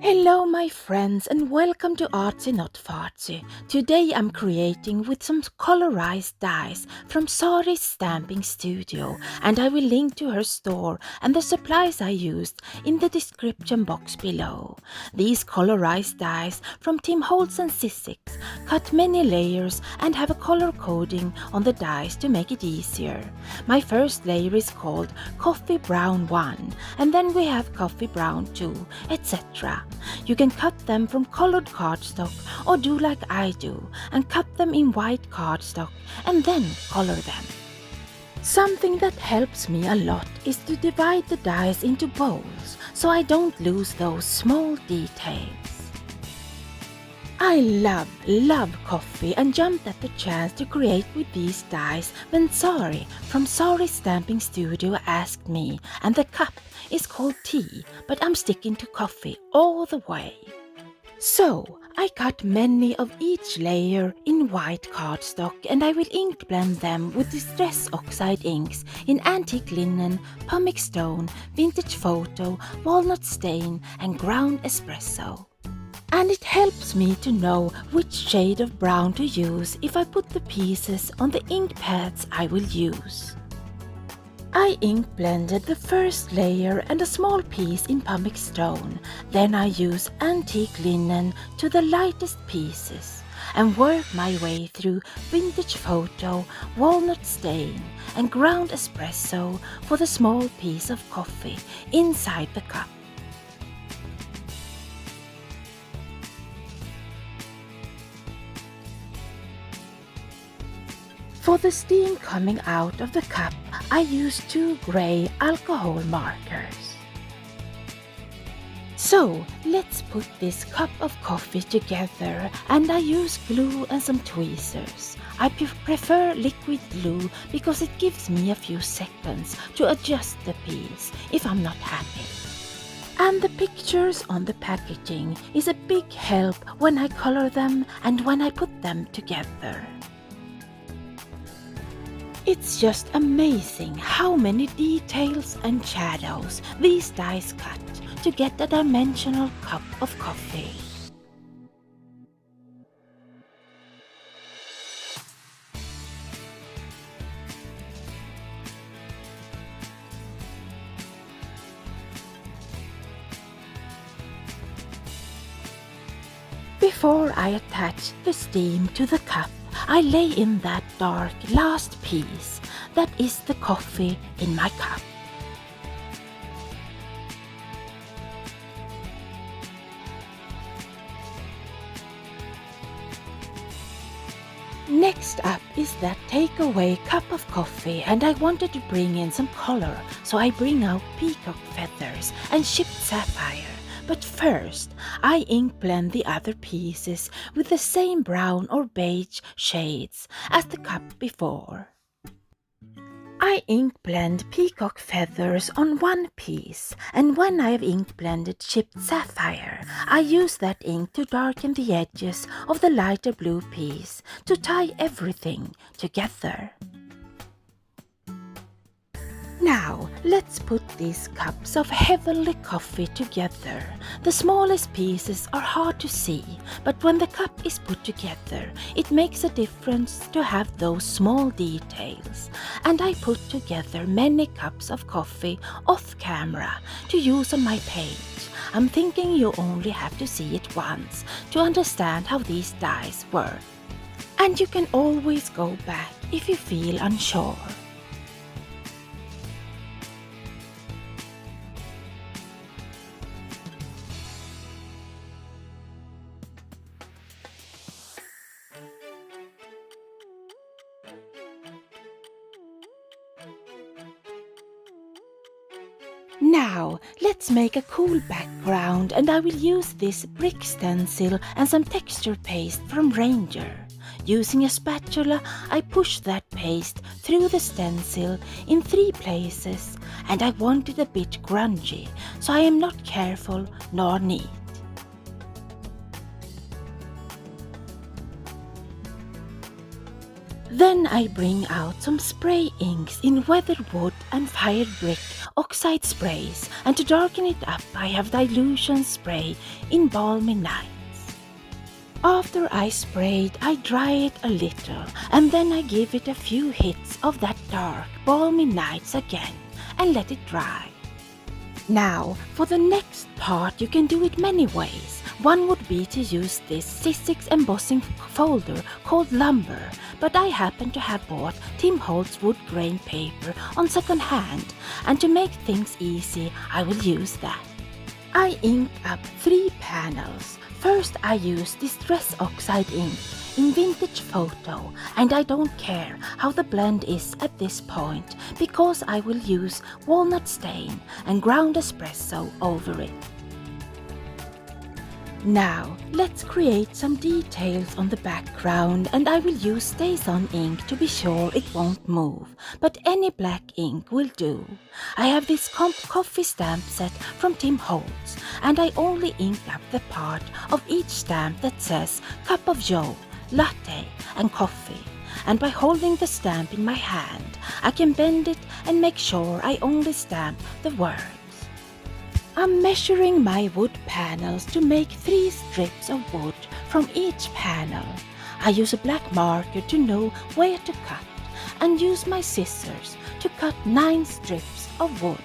Hello my friends and welcome to Artsy Not Fartsy. Today I'm creating with some colorized dies from Sari's stamping studio, and I will link to her store and the supplies I used in the description box below. These colorized dies from Tim Holtz and Sizzix cut many layers and have a color coding on the dies to make it easier. My first layer is called Coffee Brown 1 and then we have Coffee Brown 2, etc. You can cut them from colored cardstock or do like I do and cut them in white cardstock and then color them. Something that helps me a lot is to divide the dies into bowls so I don't lose those small details. I love coffee and jumped at the chance to create with these dies when Sari from Sari's Stamping Studio asked me, and the cup is called tea, but I'm sticking to coffee all the way. So I cut many of each layer in white cardstock and I will ink blend them with Distress Oxide Inks in Antique Linnen, Pumic Stone, Vintage Photo, Walnut Stain and Ground Espresso. And it helps me to know which shade of brown to use if I put the pieces on the ink pads I will use. I ink blended the first layer and a small piece in Pumic Stone, then I use Antique Linnen to the lightest pieces and work my way through Vintage Photo, Walnut Stain and Ground Espresso for the small piece of coffee inside the cup. For the steam coming out of the cup, I use 2 grey alcohol markers. So let's put this cup of coffee together, and I use glue and some tweezers. I prefer liquid glue because it gives me a few seconds to adjust the piece if I'm not happy. And the pictures on the packaging is a big help when I color them and when I put them together. It's just amazing how many details and shadows these dies cut to get a dimensional cup of coffee. Before I attach the steam to the cup, I lay in that dark last piece, that is the coffee in my cup. Next up is that takeaway cup of coffee, and I wanted to bring in some color, so I bring out Peacoc Feathers and shipped Saphire. But first, I ink blend the other pieces with the same brown or beige shades as the cup before. I ink blend Peacoc Feathers on one piece, and when I have ink blended chipped Saphire, I use that ink to darken the edges of the lighter blue piece to tie everything together. Now, let's put these cups of heavenly coffee together. The smallest pieces are hard to see, but when the cup is put together, it makes a difference to have those small details. And I put together many cups of coffee off camera to use on my page. I'm thinking you only have to see it once to understand how these dies work. And you can always go back if you feel unsure. Now, let's make a cool background, and I will use this brick stencil and some texture paste from Ranger. Using a spatula, I push that paste through the stencil in 3 places, and I want it a bit grungy, so I am not careful nor neat. Then I bring out some spray inks in weathered wood and fired brick Oxide Sprays, and to darken it up I have Dylusions spray in Balmy Nights. After I sprayed, I dry it a little, and then I give it a few hits of that dark Balmy Nights again and let it dry. Now, for the next part you can do it many ways. One would be to use this Sizzix embossing folder called Lumber, but I happen to have bought Tim Holtz wood grain paper on second hand, and to make things easy I will use that. I ink up 3 panels. First I use Distress Oxide Ink in Vintage Photo, and I don't care how the blend is at this point because I will use Walnut Stain and ground Espresso over it. Now let's create some details on the background, and I will use stazon ink to be sure it won't move, but any black ink will do. I have this coffee stamp set from Tim Holtz, and I only ink up the part of each stamp that says cup of joe, latte and coffee, and by holding the stamp in my hand I can bend it and make sure I only stamp the words. I'm measuring my wood panels to make 3 strips of wood from each panel. I use a black marker to know where to cut and use my scissors to cut 9 strips of wood.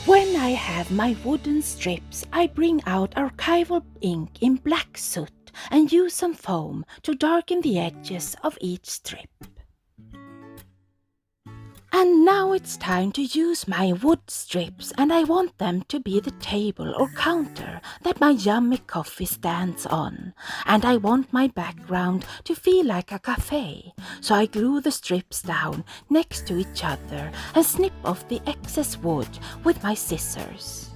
When I have my wooden strips, I bring out archival ink in black soot and use some foam to darken the edges of each strip. And now it's time to use my wood strips, and I want them to be the table or counter that my yummy coffee stands on. And I want my background to feel like a cafe, so I glue the strips down next to each other and snip off the excess wood with my scissors.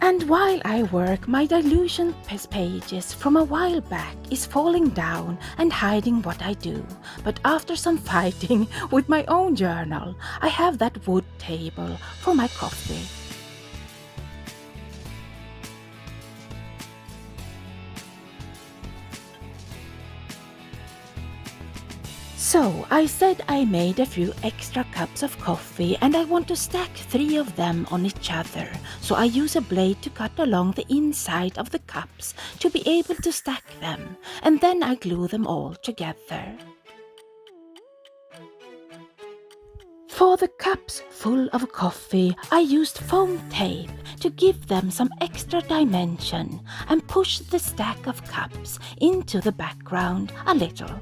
And while I work, my Dylusion pages from a while back is falling down and hiding what I do. But after some fighting with my own journal, I have that wood table for my coffee. So I said I made a few extra cups of coffee, and I want to stack 3 of them on each other. So I use a blade to cut along the inside of the cups to be able to stack them, and then I glue them all together. For the cups full of coffee, I used foam tape to give them some extra dimension and push the stack of cups into the background a little.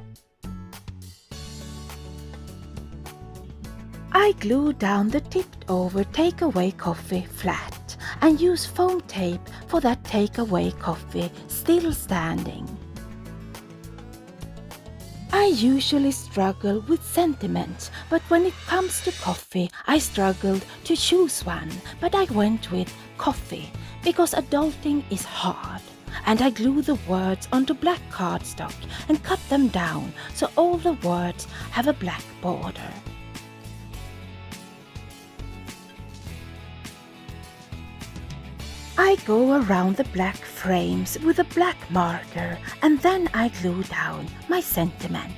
I glue down the tipped over takeaway coffee flat and use foam tape for that takeaway coffee still standing. I usually struggle with sentiments, but when it comes to coffee I struggled to choose one, but I went with coffee because adulting is hard. And I glue the words onto black cardstock and cut them down so all the words have a black border. I go around the black frames with a black marker, and then I glue down my sentiment.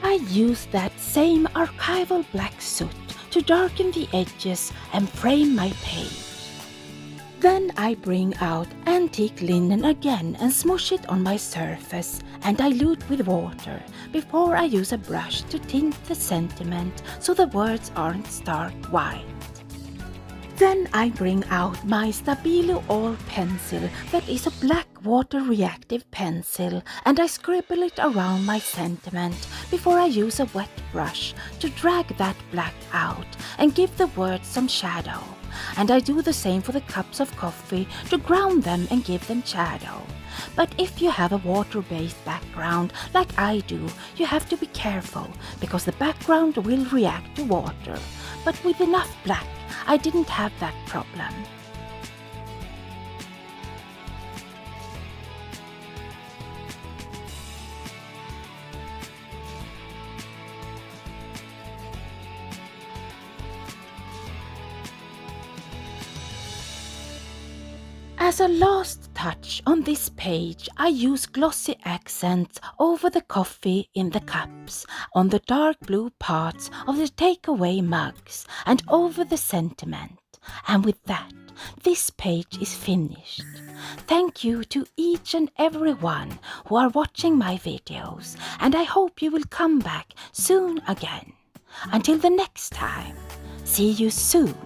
I use that same archival black soot to darken the edges and frame my page. Then I bring out antique linen again and smush it on my surface and dilute with water before I use a brush to tint the sentiment so the words aren't stark white. Then I bring out my Stabilo All pencil that is a black water reactive pencil, and I scribble it around my sentiment before I use a wet brush to drag that black out and give the words some shadow. And I do the same for the cups of coffee to ground them and give them shadow. But if you have a water-based background like I do, you have to be careful because the background will react to water. But with enough black, I didn't have that problem. As a last touch on this page, I use glossy accents over the coffee in the cups, on the dark blue parts of the takeaway mugs, and over the sentiment. And with that, this page is finished. Thank you to each and every one who are watching my videos, and I hope you will come back soon again. Until the next time, see you soon.